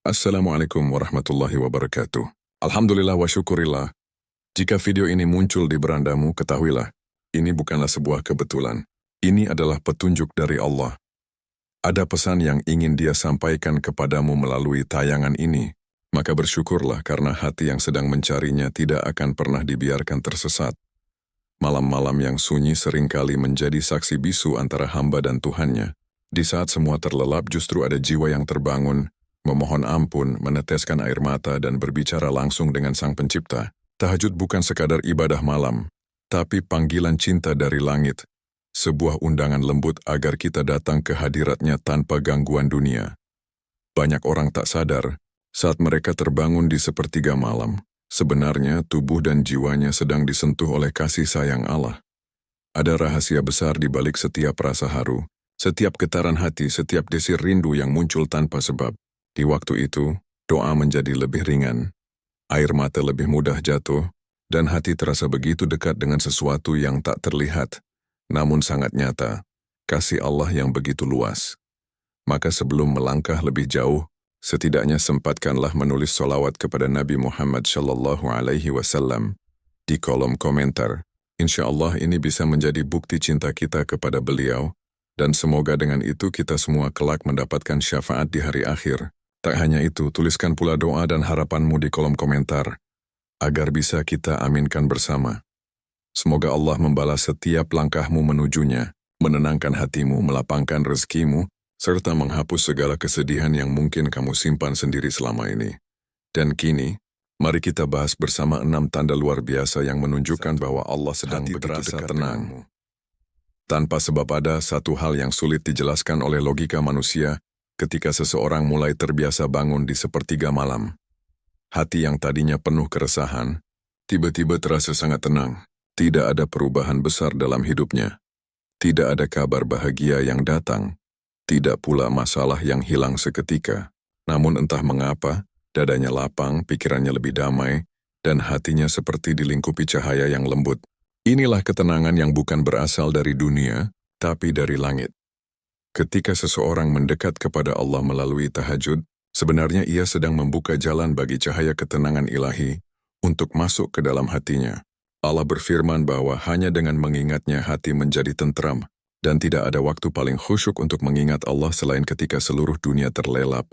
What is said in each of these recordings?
Assalamualaikum warahmatullahi wabarakatuh. Alhamdulillah wa syukurillah. Jika video ini muncul di berandamu, ketahuilah, ini bukanlah sebuah kebetulan. Ini adalah petunjuk dari Allah. Ada pesan yang ingin Dia sampaikan kepadamu melalui tayangan ini, maka bersyukurlah karena hati yang sedang mencarinya tidak akan pernah dibiarkan tersesat. Malam-malam yang sunyi seringkali menjadi saksi bisu antara hamba dan Tuhannya. Di saat semua terlelap justru ada jiwa yang terbangun, memohon ampun, meneteskan air mata dan berbicara langsung dengan Sang Pencipta. Tahajud bukan sekadar ibadah malam, tapi panggilan cinta dari langit. Sebuah undangan lembut agar kita datang ke hadiratnya tanpa gangguan dunia. Banyak orang tak sadar, saat mereka terbangun di sepertiga malam, sebenarnya tubuh dan jiwanya sedang disentuh oleh kasih sayang Allah. Ada rahasia besar di balik setiap rasa haru, setiap getaran hati, setiap desir rindu yang muncul tanpa sebab. Di waktu itu, doa menjadi lebih ringan, air mata lebih mudah jatuh, dan hati terasa begitu dekat dengan sesuatu yang tak terlihat, namun sangat nyata, kasih Allah yang begitu luas. Maka sebelum melangkah lebih jauh, setidaknya sempatkanlah menulis sholawat kepada Nabi Muhammad SAW di kolom komentar. Insya Allah ini bisa menjadi bukti cinta kita kepada beliau, dan semoga dengan itu kita semua kelak mendapatkan syafaat di hari akhir. Tak hanya itu, tuliskan pula doa dan harapanmu di kolom komentar, agar bisa kita aminkan bersama. Semoga Allah membalas setiap langkahmu menujunya, menenangkan hatimu, melapangkan rezekimu, serta menghapus segala kesedihan yang mungkin kamu simpan sendiri selama ini. Dan kini, mari kita bahas bersama 6 tanda luar biasa yang menunjukkan bahwa Allah sedang begitu dekat tenang. Tanpa sebab ada satu hal yang sulit dijelaskan oleh logika manusia, ketika seseorang mulai terbiasa bangun di sepertiga malam. Hati yang tadinya penuh keresahan, tiba-tiba terasa sangat tenang. Tidak ada perubahan besar dalam hidupnya. Tidak ada kabar bahagia yang datang. Tidak pula masalah yang hilang seketika. Namun entah mengapa, dadanya lapang, pikirannya lebih damai, dan hatinya seperti dilingkupi cahaya yang lembut. Inilah ketenangan yang bukan berasal dari dunia, tapi dari langit. Ketika seseorang mendekat kepada Allah melalui tahajud, sebenarnya ia sedang membuka jalan bagi cahaya ketenangan ilahi untuk masuk ke dalam hatinya. Allah berfirman bahwa hanya dengan mengingatnya hati menjadi tentram, dan tidak ada waktu paling khusyuk untuk mengingat Allah selain ketika seluruh dunia terlelap.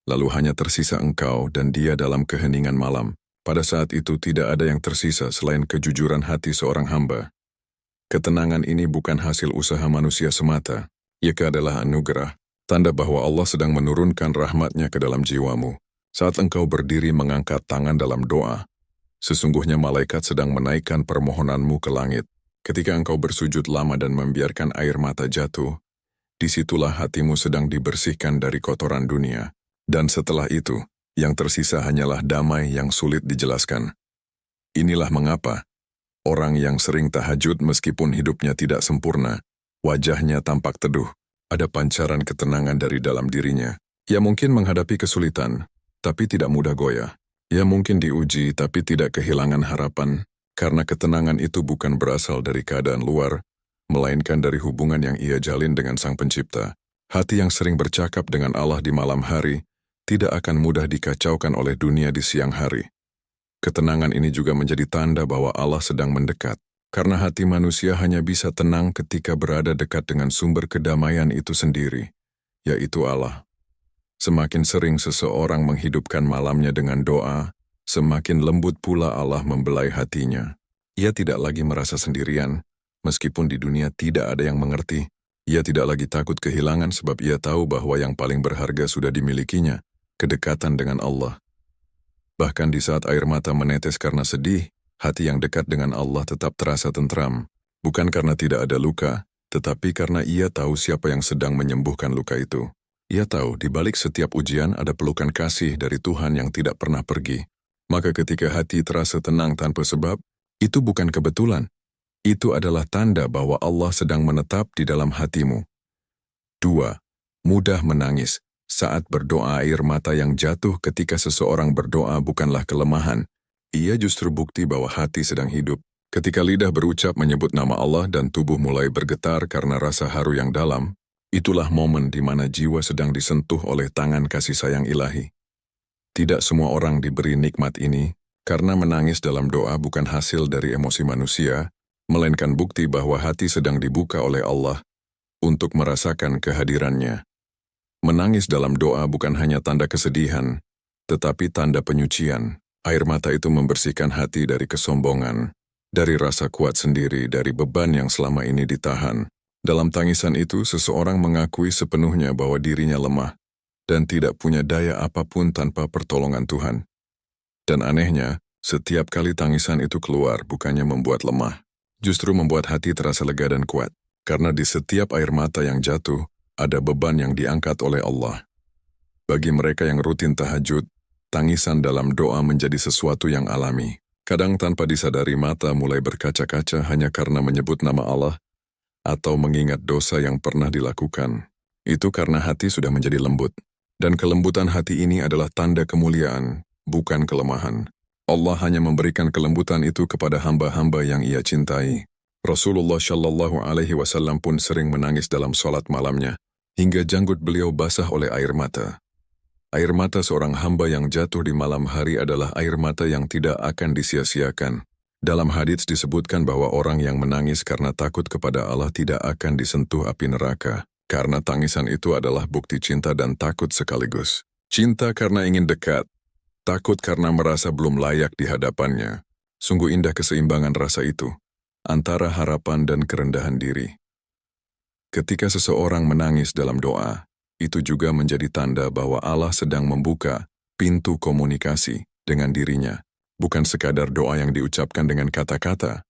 Lalu hanya tersisa engkau dan Dia dalam keheningan malam. Pada saat itu tidak ada yang tersisa selain kejujuran hati seorang hamba. Ketenangan ini bukan hasil usaha manusia semata. Ia adalah anugerah, tanda bahwa Allah sedang menurunkan rahmat-Nya ke dalam jiwamu. Saat engkau berdiri mengangkat tangan dalam doa, sesungguhnya malaikat sedang menaikkan permohonanmu ke langit. Ketika engkau bersujud lama dan membiarkan air mata jatuh, disitulah hatimu sedang dibersihkan dari kotoran dunia. Dan setelah itu, yang tersisa hanyalah damai yang sulit dijelaskan. Inilah mengapa orang yang sering tahajud meskipun hidupnya tidak sempurna, wajahnya tampak teduh, ada pancaran ketenangan dari dalam dirinya. Ia mungkin menghadapi kesulitan, tapi tidak mudah goyah. Ia mungkin diuji, tapi tidak kehilangan harapan, karena ketenangan itu bukan berasal dari keadaan luar, melainkan dari hubungan yang ia jalin dengan Sang Pencipta. Hati yang sering bercakap dengan Allah di malam hari, tidak akan mudah dikacaukan oleh dunia di siang hari. Ketenangan ini juga menjadi tanda bahwa Allah sedang mendekat. Karena hati manusia hanya bisa tenang ketika berada dekat dengan sumber kedamaian itu sendiri, yaitu Allah. Semakin sering seseorang menghidupkan malamnya dengan doa, semakin lembut pula Allah membelai hatinya. Ia tidak lagi merasa sendirian, meskipun di dunia tidak ada yang mengerti. Ia tidak lagi takut kehilangan sebab ia tahu bahwa yang paling berharga sudah dimilikinya, kedekatan dengan Allah. Bahkan di saat air mata menetes karena sedih, hati yang dekat dengan Allah tetap terasa tentram, bukan karena tidak ada luka, tetapi karena ia tahu siapa yang sedang menyembuhkan luka itu. Ia tahu di balik setiap ujian ada pelukan kasih dari Tuhan yang tidak pernah pergi. Maka ketika hati terasa tenang tanpa sebab, itu bukan kebetulan. Itu adalah tanda bahwa Allah sedang menetap di dalam hatimu. 2. Mudah menangis. Saat berdoa, air mata yang jatuh ketika seseorang berdoa bukanlah kelemahan. Ia justru bukti bahwa hati sedang hidup. Ketika lidah berucap menyebut nama Allah dan tubuh mulai bergetar karena rasa haru yang dalam, itulah momen di mana jiwa sedang disentuh oleh tangan kasih sayang ilahi. Tidak semua orang diberi nikmat ini, karena menangis dalam doa bukan hasil dari emosi manusia, melainkan bukti bahwa hati sedang dibuka oleh Allah untuk merasakan kehadirannya. Menangis dalam doa bukan hanya tanda kesedihan, tetapi tanda penyucian. Air mata itu membersihkan hati dari kesombongan, dari rasa kuat sendiri, dari beban yang selama ini ditahan. Dalam tangisan itu, seseorang mengakui sepenuhnya bahwa dirinya lemah dan tidak punya daya apapun tanpa pertolongan Tuhan. Dan anehnya, setiap kali tangisan itu keluar bukannya membuat lemah, justru membuat hati terasa lega dan kuat. Karena di setiap air mata yang jatuh, ada beban yang diangkat oleh Allah. Bagi mereka yang rutin tahajud, tangisan dalam doa menjadi sesuatu yang alami. Kadang tanpa disadari mata mulai berkaca-kaca hanya karena menyebut nama Allah atau mengingat dosa yang pernah dilakukan. Itu karena hati sudah menjadi lembut. Dan kelembutan hati ini adalah tanda kemuliaan, bukan kelemahan. Allah hanya memberikan kelembutan itu kepada hamba-hamba yang Ia cintai. Rasulullah Shallallahu Alaihi Wasallam pun sering menangis dalam sholat malamnya, hingga janggut beliau basah oleh air mata. Air mata seorang hamba yang jatuh di malam hari adalah air mata yang tidak akan disia-siakan. Dalam hadits disebutkan bahwa orang yang menangis karena takut kepada Allah tidak akan disentuh api neraka, karena tangisan itu adalah bukti cinta dan takut sekaligus. Cinta karena ingin dekat, takut karena merasa belum layak di hadapannya. Sungguh indah keseimbangan rasa itu, antara harapan dan kerendahan diri. Ketika seseorang menangis dalam doa, itu juga menjadi tanda bahwa Allah sedang membuka pintu komunikasi dengan dirinya. Bukan sekadar doa yang diucapkan dengan kata-kata,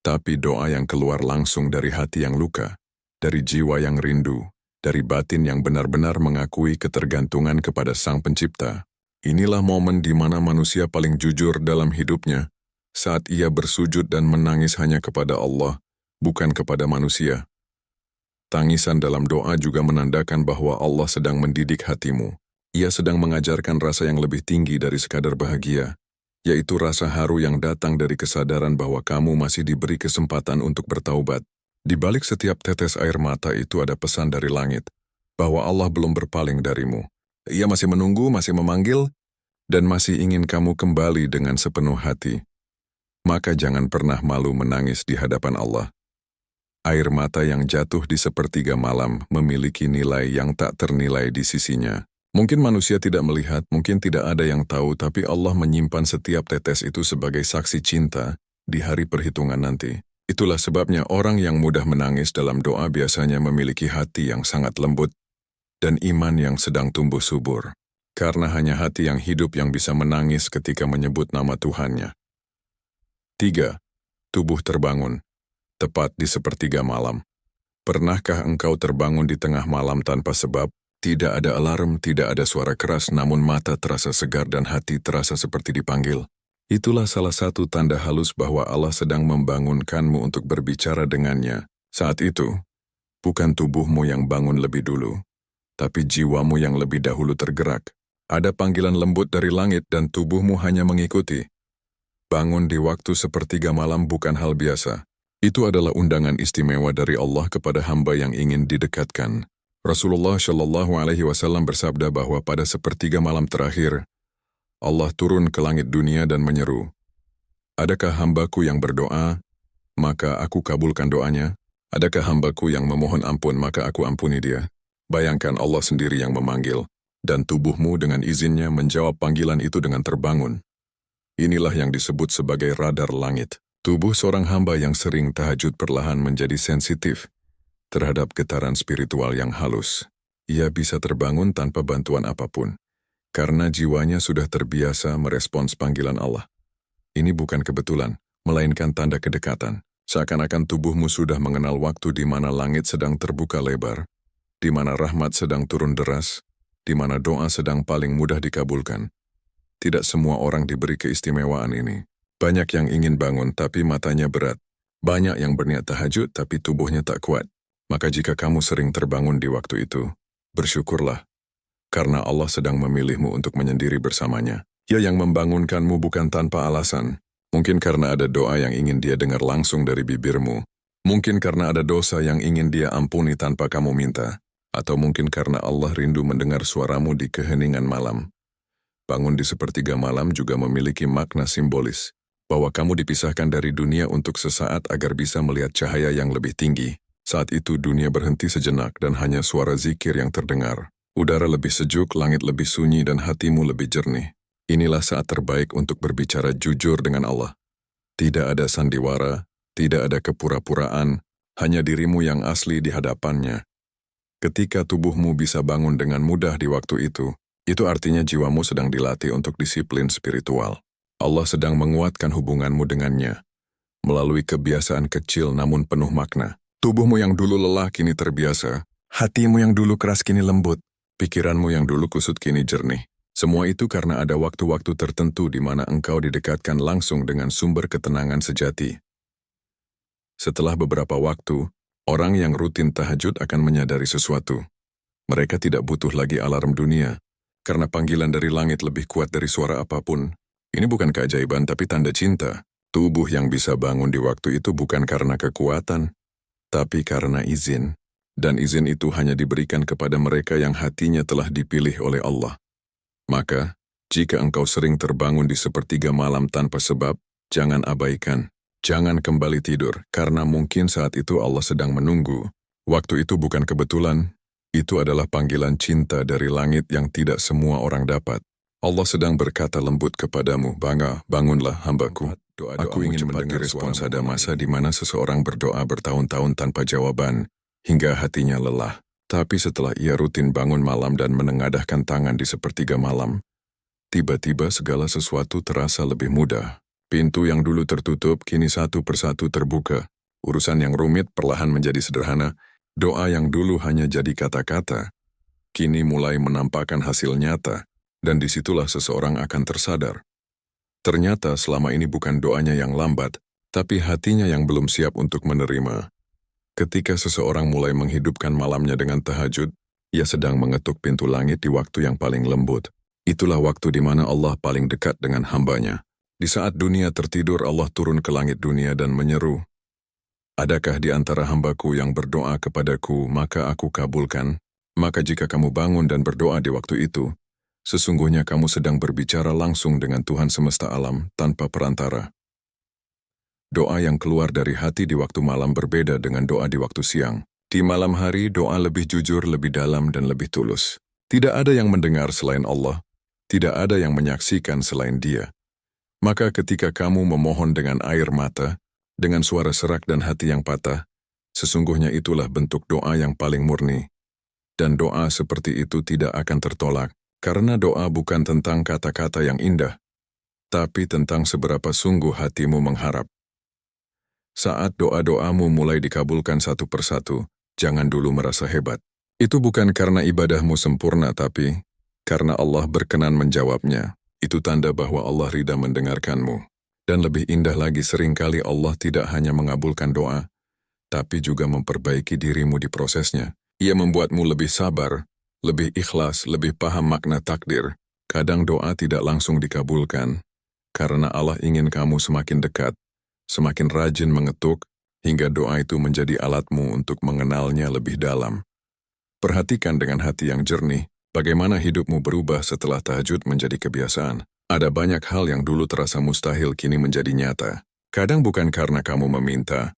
tapi doa yang keluar langsung dari hati yang luka, dari jiwa yang rindu, dari batin yang benar-benar mengakui ketergantungan kepada Sang Pencipta. Inilah momen di mana manusia paling jujur dalam hidupnya, saat ia bersujud dan menangis hanya kepada Allah, bukan kepada manusia. Tangisan dalam doa juga menandakan bahwa Allah sedang mendidik hatimu. Ia sedang mengajarkan rasa yang lebih tinggi dari sekadar bahagia, yaitu rasa haru yang datang dari kesadaran bahwa kamu masih diberi kesempatan untuk bertaubat. Di balik setiap tetes air mata itu ada pesan dari langit, bahwa Allah belum berpaling darimu. Ia masih menunggu, masih memanggil, dan masih ingin kamu kembali dengan sepenuh hati. Maka jangan pernah malu menangis di hadapan Allah. Air mata yang jatuh di sepertiga malam memiliki nilai yang tak ternilai di sisinya. Mungkin manusia tidak melihat, mungkin tidak ada yang tahu, tapi Allah menyimpan setiap tetes itu sebagai saksi cinta di hari perhitungan nanti. Itulah sebabnya orang yang mudah menangis dalam doa biasanya memiliki hati yang sangat lembut dan iman yang sedang tumbuh subur. Karena hanya hati yang hidup yang bisa menangis ketika menyebut nama Tuhannya. 3. Tubuh terbangun. Tepat di sepertiga malam. Pernahkah engkau terbangun di tengah malam tanpa sebab? Tidak ada alarm, tidak ada suara keras, namun mata terasa segar dan hati terasa seperti dipanggil. Itulah salah satu tanda halus bahwa Allah sedang membangunkanmu untuk berbicara dengannya. Saat itu, bukan tubuhmu yang bangun lebih dulu, tapi jiwamu yang lebih dahulu tergerak. Ada panggilan lembut dari langit dan tubuhmu hanya mengikuti. Bangun di waktu sepertiga malam bukan hal biasa. Itu adalah undangan istimewa dari Allah kepada hamba yang ingin didekatkan. Rasulullah Shallallahu Alaihi Wasallam bersabda bahwa pada sepertiga malam terakhir, Allah turun ke langit dunia dan menyeru, "Adakah hambaku yang berdoa, maka aku kabulkan doanya? Adakah hambaku yang memohon ampun, maka aku ampuni dia?" Bayangkan Allah sendiri yang memanggil, dan tubuhmu dengan izinnya menjawab panggilan itu dengan terbangun. Inilah yang disebut sebagai radar langit. Tubuh seorang hamba yang sering tahajud perlahan menjadi sensitif terhadap getaran spiritual yang halus. Ia bisa terbangun tanpa bantuan apapun, karena jiwanya sudah terbiasa merespons panggilan Allah. Ini bukan kebetulan, melainkan tanda kedekatan. Seakan-akan tubuhmu sudah mengenal waktu di mana langit sedang terbuka lebar, di mana rahmat sedang turun deras, di mana doa sedang paling mudah dikabulkan. Tidak semua orang diberi keistimewaan ini. Banyak yang ingin bangun tapi matanya berat. Banyak yang berniat tahajud tapi tubuhnya tak kuat. Maka jika kamu sering terbangun di waktu itu, bersyukurlah. Karena Allah sedang memilihmu untuk menyendiri bersamanya. Ia yang membangunkanmu bukan tanpa alasan. Mungkin karena ada doa yang ingin Dia dengar langsung dari bibirmu. Mungkin karena ada dosa yang ingin Dia ampuni tanpa kamu minta. Atau mungkin karena Allah rindu mendengar suaramu di keheningan malam. bangun di sepertiga malam juga memiliki makna simbolis, bahwa kamu dipisahkan dari dunia untuk sesaat agar bisa melihat cahaya yang lebih tinggi. Saat itu dunia berhenti sejenak dan hanya suara zikir yang terdengar. Udara lebih sejuk, langit lebih sunyi, dan hatimu lebih jernih. Inilah saat terbaik untuk berbicara jujur dengan Allah. Tidak ada sandiwara, tidak ada kepura-puraan, hanya dirimu yang asli di hadapannya. Ketika tubuhmu bisa bangun dengan mudah di waktu itu artinya jiwamu sedang dilatih untuk disiplin spiritual. Allah sedang menguatkan hubunganmu dengannya, melalui kebiasaan kecil namun penuh makna. Tubuhmu yang dulu lelah kini terbiasa, hatimu yang dulu keras kini lembut, pikiranmu yang dulu kusut kini jernih. Semua itu karena ada waktu-waktu tertentu di mana engkau didekatkan langsung dengan sumber ketenangan sejati. Setelah beberapa waktu, orang yang rutin tahajud akan menyadari sesuatu. Mereka tidak butuh lagi alarm dunia, karena panggilan dari langit lebih kuat dari suara apapun. Ini bukan keajaiban tapi tanda cinta. Tubuh yang bisa bangun di waktu itu bukan karena kekuatan, tapi karena izin. Dan izin itu hanya diberikan kepada mereka yang hatinya telah dipilih oleh Allah. Maka, jika engkau sering terbangun di sepertiga malam tanpa sebab, jangan abaikan. Jangan kembali tidur, karena mungkin saat itu Allah sedang menunggu. Waktu itu bukan kebetulan, itu adalah panggilan cinta dari langit yang tidak semua orang dapat. Allah sedang berkata lembut kepadamu, bangunlah hambaku. Aku ingin mendengar respons. Ada masa di mana seseorang berdoa bertahun-tahun tanpa jawaban, hingga hatinya lelah. Tapi setelah ia rutin bangun malam dan menengadahkan tangan di sepertiga malam, tiba-tiba segala sesuatu terasa lebih mudah. Pintu yang dulu tertutup kini satu persatu terbuka. Urusan yang rumit perlahan menjadi sederhana. Doa yang dulu hanya jadi kata-kata, kini mulai menampakkan hasil nyata, dan disitulah seseorang akan tersadar. Ternyata selama ini bukan doanya yang lambat, tapi hatinya yang belum siap untuk menerima. Ketika seseorang mulai menghidupkan malamnya dengan tahajud, ia sedang mengetuk pintu langit di waktu yang paling lembut. Itulah waktu di mana Allah paling dekat dengan hambanya. Di saat dunia tertidur, Allah turun ke langit dunia dan menyeru, "Adakah di antara hambaku yang berdoa kepadaku, maka aku kabulkan? Maka jika kamu bangun dan berdoa di waktu itu, sesungguhnya kamu sedang berbicara langsung dengan Tuhan semesta alam tanpa perantara." Doa yang keluar dari hati di waktu malam berbeda dengan doa di waktu siang. Di malam hari, doa lebih jujur, lebih dalam, dan lebih tulus. Tidak ada yang mendengar selain Allah, tidak ada yang menyaksikan selain Dia. Maka ketika kamu memohon dengan air mata, dengan suara serak dan hati yang patah, sesungguhnya itulah bentuk doa yang paling murni. Dan doa seperti itu tidak akan tertolak, karena doa bukan tentang kata-kata yang indah, tapi tentang seberapa sungguh hatimu mengharap. Saat doa-doamu mulai dikabulkan satu persatu, jangan dulu merasa hebat. Itu bukan karena ibadahmu sempurna, tapi karena Allah berkenan menjawabnya. Itu tanda bahwa Allah ridha mendengarkanmu. Dan lebih indah lagi, seringkali Allah tidak hanya mengabulkan doa, tapi juga memperbaiki dirimu di prosesnya. Ia membuatmu lebih sabar, lebih ikhlas, lebih paham makna takdir. Kadang doa tidak langsung dikabulkan, karena Allah ingin kamu semakin dekat, semakin rajin mengetuk, hingga doa itu menjadi alatmu untuk mengenalnya lebih dalam. Perhatikan dengan hati yang jernih, bagaimana hidupmu berubah setelah tahajud menjadi kebiasaan. Ada banyak hal yang dulu terasa mustahil kini menjadi nyata. Kadang bukan karena kamu meminta,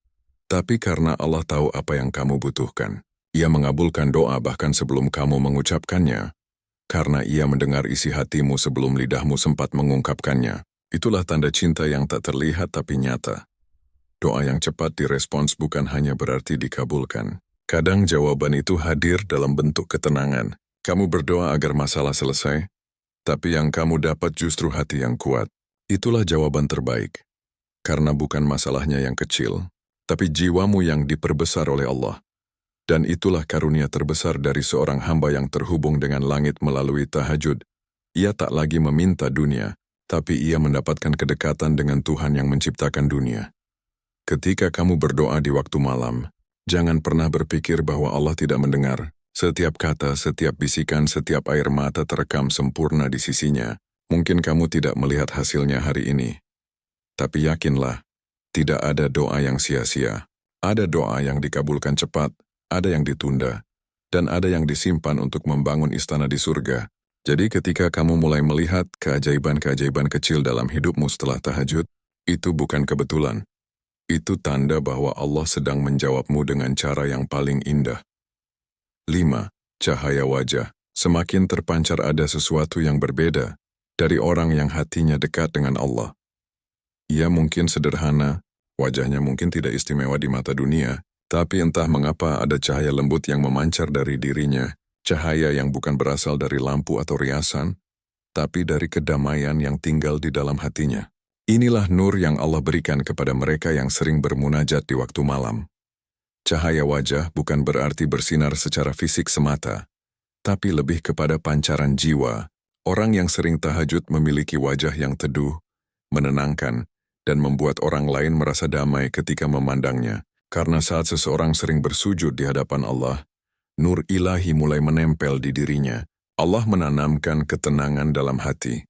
tapi karena Allah tahu apa yang kamu butuhkan. Ia mengabulkan doa bahkan sebelum kamu mengucapkannya, karena Ia mendengar isi hatimu sebelum lidahmu sempat mengungkapkannya. Itulah tanda cinta yang tak terlihat tapi nyata. Doa yang cepat direspons bukan hanya berarti dikabulkan. Kadang jawaban itu hadir dalam bentuk ketenangan. Kamu berdoa agar masalah selesai, tapi yang kamu dapat justru hati yang kuat. Itulah jawaban terbaik. Karena bukan masalahnya yang kecil, tapi jiwamu yang diperbesar oleh Allah. Dan itulah karunia terbesar dari seorang hamba yang terhubung dengan langit melalui tahajud. Ia tak lagi meminta dunia, tapi ia mendapatkan kedekatan dengan Tuhan yang menciptakan dunia. Ketika kamu berdoa di waktu malam, jangan pernah berpikir bahwa Allah tidak mendengar. Setiap kata, setiap bisikan, setiap air mata terekam sempurna di sisinya. Mungkin kamu tidak melihat hasilnya hari ini. Tapi yakinlah, tidak ada doa yang sia-sia. Ada doa yang dikabulkan cepat, ada yang ditunda, dan ada yang disimpan untuk membangun istana di surga. Jadi ketika kamu mulai melihat keajaiban-keajaiban kecil dalam hidupmu setelah tahajud, itu bukan kebetulan. Itu tanda bahwa Allah sedang menjawabmu dengan cara yang paling indah. 5. Cahaya wajah. Semakin terpancar ada sesuatu yang berbeda dari orang yang hatinya dekat dengan Allah. Ia mungkin sederhana, wajahnya mungkin tidak istimewa di mata dunia, tapi entah mengapa ada cahaya lembut yang memancar dari dirinya, cahaya yang bukan berasal dari lampu atau riasan, tapi dari kedamaian yang tinggal di dalam hatinya. Inilah nur yang Allah berikan kepada mereka yang sering bermunajat di waktu malam. Cahaya wajah bukan berarti bersinar secara fisik semata, tapi lebih kepada pancaran jiwa. Orang yang sering tahajud memiliki wajah yang teduh, menenangkan, dan membuat orang lain merasa damai ketika memandangnya. Karena saat seseorang sering bersujud di hadapan Allah, nur ilahi mulai menempel di dirinya. Allah menanamkan ketenangan dalam hati,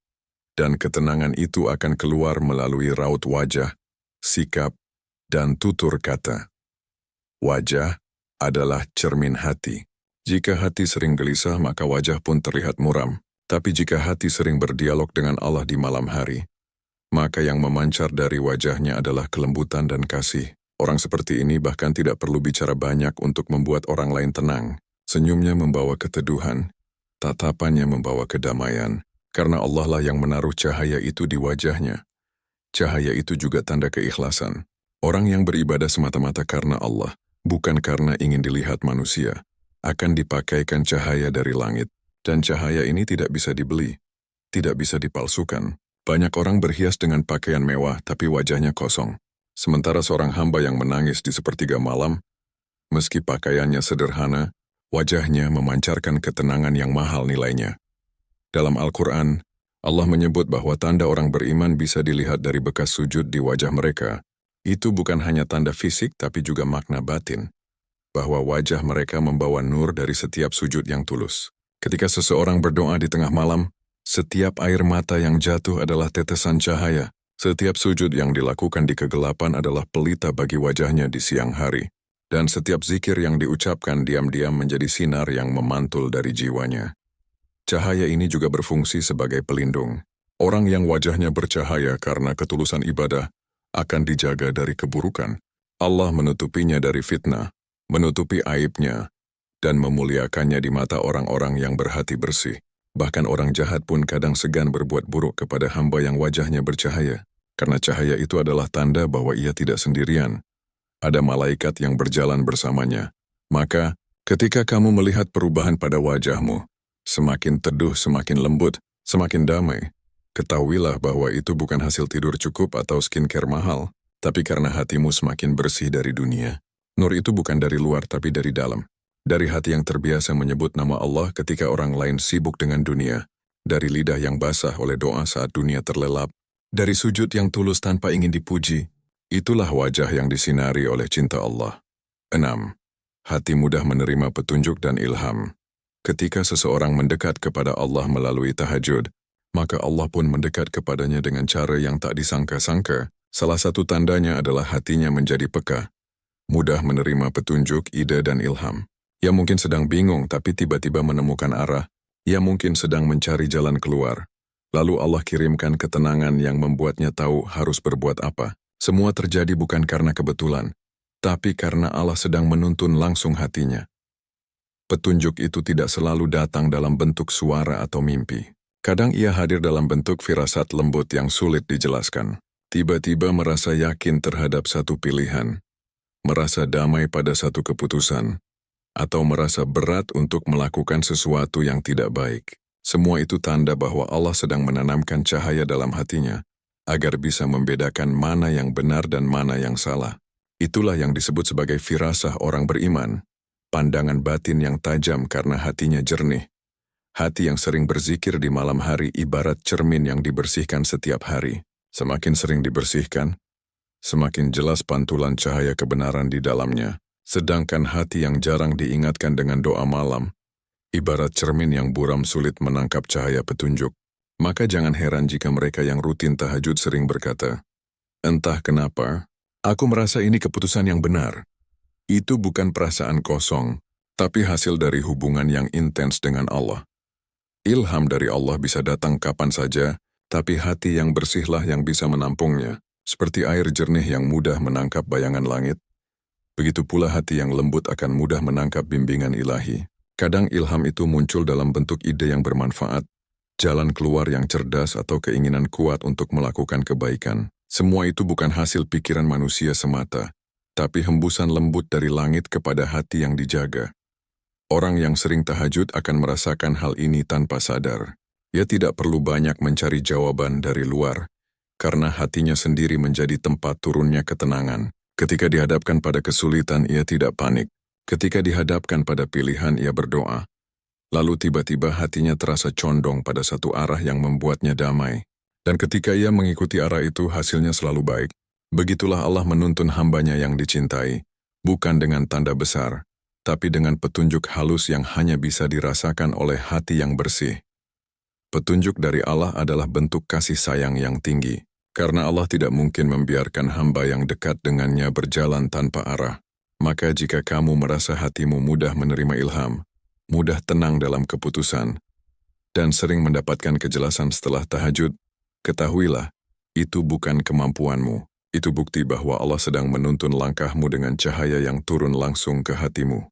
dan ketenangan itu akan keluar melalui raut wajah, sikap, dan tutur kata. Wajah adalah cermin hati. Jika hati sering gelisah, maka wajah pun terlihat muram. Tapi jika hati sering berdialog dengan Allah di malam hari, maka yang memancar dari wajahnya adalah kelembutan dan kasih. Orang seperti ini bahkan tidak perlu bicara banyak untuk membuat orang lain tenang. Senyumnya membawa keteduhan, tatapannya membawa kedamaian, karena Allah lah yang menaruh cahaya itu di wajahnya. Cahaya itu juga tanda keikhlasan. Orang yang beribadah semata-mata karena Allah, bukan karena ingin dilihat manusia, akan dipakaikan cahaya dari langit. Dan cahaya ini tidak bisa dibeli, tidak bisa dipalsukan. Banyak orang berhias dengan pakaian mewah, tapi wajahnya kosong. Sementara seorang hamba yang menangis di sepertiga malam, meski pakaiannya sederhana, wajahnya memancarkan ketenangan yang mahal nilainya. Dalam Al-Quran, Allah menyebut bahwa tanda orang beriman bisa dilihat dari bekas sujud di wajah mereka. Itu bukan hanya tanda fisik, tapi juga makna batin, bahwa wajah mereka membawa nur dari setiap sujud yang tulus. Ketika seseorang berdoa di tengah malam, setiap air mata yang jatuh adalah tetesan cahaya. Setiap sujud yang dilakukan di kegelapan adalah pelita bagi wajahnya di siang hari. Dan setiap zikir yang diucapkan diam-diam menjadi sinar yang memantul dari jiwanya. Cahaya ini juga berfungsi sebagai pelindung. Orang yang wajahnya bercahaya karena ketulusan ibadah akan dijaga dari keburukan. Allah menutupinya dari fitnah, menutupi aibnya, dan memuliakannya di mata orang-orang yang berhati bersih. Bahkan orang jahat pun kadang segan berbuat buruk kepada hamba yang wajahnya bercahaya, karena cahaya itu adalah tanda bahwa ia tidak sendirian. Ada malaikat yang berjalan bersamanya. Maka, ketika kamu melihat perubahan pada wajahmu, semakin teduh, semakin lembut, semakin damai, ketahuilah bahwa itu bukan hasil tidur cukup atau skincare mahal, tapi karena hatimu semakin bersih dari dunia. Nur itu bukan dari luar tapi dari dalam. Dari hati yang terbiasa menyebut nama Allah ketika orang lain sibuk dengan dunia. Dari lidah yang basah oleh doa saat dunia terlelap. Dari sujud yang tulus tanpa ingin dipuji. Itulah wajah yang disinari oleh cinta Allah. 6. Hati mudah menerima petunjuk dan ilham. Ketika seseorang mendekat kepada Allah melalui tahajud, maka Allah pun mendekat kepadanya dengan cara yang tak disangka-sangka. Salah satu tandanya adalah hatinya menjadi peka, mudah menerima petunjuk, ide, dan ilham. Ia mungkin sedang bingung tapi tiba-tiba menemukan arah. Ia mungkin sedang mencari jalan keluar. Lalu Allah kirimkan ketenangan yang membuatnya tahu harus berbuat apa. Semua terjadi bukan karena kebetulan, tapi karena Allah sedang menuntun langsung hatinya. Petunjuk itu tidak selalu datang dalam bentuk suara atau mimpi. Kadang ia hadir dalam bentuk firasat lembut yang sulit dijelaskan. Tiba-tiba merasa yakin terhadap satu pilihan, merasa damai pada satu keputusan, atau merasa berat untuk melakukan sesuatu yang tidak baik. Semua itu tanda bahwa Allah sedang menanamkan cahaya dalam hatinya, agar bisa membedakan mana yang benar dan mana yang salah. Itulah yang disebut sebagai firasah orang beriman, pandangan batin yang tajam karena hatinya jernih. Hati yang sering berzikir di malam hari ibarat cermin yang dibersihkan setiap hari. Semakin sering dibersihkan, semakin jelas pantulan cahaya kebenaran di dalamnya. Sedangkan hati yang jarang diingatkan dengan doa malam, ibarat cermin yang buram sulit menangkap cahaya petunjuk. Maka jangan heran jika mereka yang rutin tahajud sering berkata, "Entah kenapa, aku merasa ini keputusan yang benar." Itu bukan perasaan kosong, tapi hasil dari hubungan yang intens dengan Allah. Ilham dari Allah bisa datang kapan saja, tapi hati yang bersihlah yang bisa menampungnya. Seperti air jernih yang mudah menangkap bayangan langit, begitu pula hati yang lembut akan mudah menangkap bimbingan ilahi. Kadang ilham itu muncul dalam bentuk ide yang bermanfaat, jalan keluar yang cerdas atau keinginan kuat untuk melakukan kebaikan. Semua itu bukan hasil pikiran manusia semata, tapi hembusan lembut dari langit kepada hati yang dijaga. Orang yang sering tahajud akan merasakan hal ini tanpa sadar. Ia tidak perlu banyak mencari jawaban dari luar, karena hatinya sendiri menjadi tempat turunnya ketenangan. Ketika dihadapkan pada kesulitan, ia tidak panik. Ketika dihadapkan pada pilihan, ia berdoa. Lalu tiba-tiba hatinya terasa condong pada satu arah yang membuatnya damai. Dan ketika ia mengikuti arah itu, hasilnya selalu baik. Begitulah Allah menuntun hambanya yang dicintai, bukan dengan tanda besar, tapi dengan petunjuk halus yang hanya bisa dirasakan oleh hati yang bersih. Petunjuk dari Allah adalah bentuk kasih sayang yang tinggi, karena Allah tidak mungkin membiarkan hamba yang dekat dengannya berjalan tanpa arah. Maka jika kamu merasa hatimu mudah menerima ilham, mudah tenang dalam keputusan, dan sering mendapatkan kejelasan setelah tahajud, ketahuilah, itu bukan kemampuanmu. Itu bukti bahwa Allah sedang menuntun langkahmu dengan cahaya yang turun langsung ke hatimu.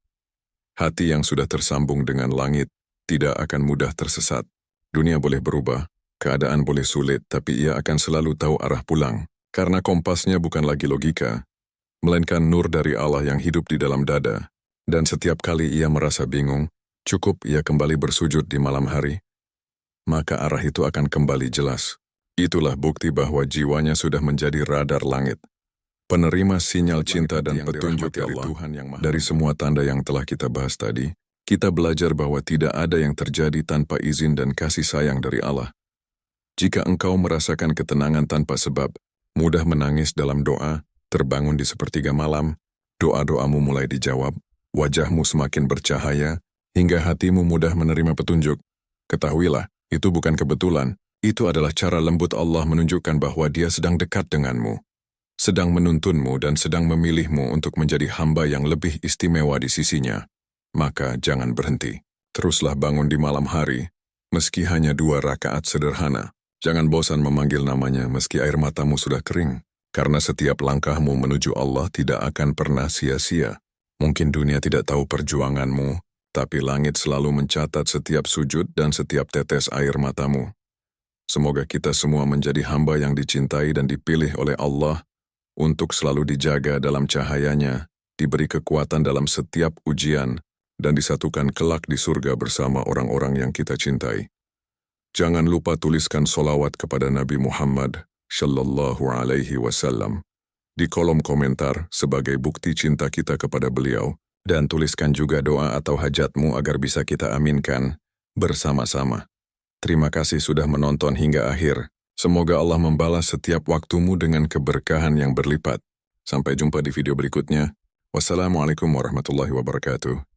Hati yang sudah tersambung dengan langit tidak akan mudah tersesat. Dunia boleh berubah, keadaan boleh sulit, tapi ia akan selalu tahu arah pulang. Karena kompasnya bukan lagi logika, melainkan nur dari Allah yang hidup di dalam dada. Dan setiap kali ia merasa bingung, cukup ia kembali bersujud di malam hari, maka arah itu akan kembali jelas. Itulah bukti bahwa jiwanya sudah menjadi radar langit, penerima sinyal cinta dan petunjuk dari Tuhan yang Maha. Dari semua tanda yang telah kita bahas tadi, kita belajar bahwa tidak ada yang terjadi tanpa izin dan kasih sayang dari Allah. Jika engkau merasakan ketenangan tanpa sebab, mudah menangis dalam doa, terbangun di sepertiga malam, doa-doamu mulai dijawab, wajahmu semakin bercahaya, hingga hatimu mudah menerima petunjuk, ketahuilah, itu bukan kebetulan, itu adalah cara lembut Allah menunjukkan bahwa Dia sedang dekat denganmu, sedang menuntunmu dan sedang memilihmu untuk menjadi hamba yang lebih istimewa di sisinya. Maka jangan berhenti. Teruslah bangun di malam hari, meski hanya 2 rakaat sederhana. Jangan bosan memanggil namanya meski air matamu sudah kering, karena setiap langkahmu menuju Allah tidak akan pernah sia-sia. Mungkin dunia tidak tahu perjuanganmu, tapi langit selalu mencatat setiap sujud dan setiap tetes air matamu. Semoga kita semua menjadi hamba yang dicintai dan dipilih oleh Allah untuk selalu dijaga dalam cahayanya, diberi kekuatan dalam setiap ujian, dan disatukan kelak di surga bersama orang-orang yang kita cintai. Jangan lupa tuliskan solawat kepada Nabi Muhammad Sallallahu Alaihi Wasallam di kolom komentar sebagai bukti cinta kita kepada beliau, dan tuliskan juga doa atau hajatmu agar bisa kita aminkan bersama-sama. Terima kasih sudah menonton hingga akhir. Semoga Allah membalas setiap waktumu dengan keberkahan yang berlipat. Sampai jumpa di video berikutnya. Wassalamualaikum warahmatullahi wabarakatuh.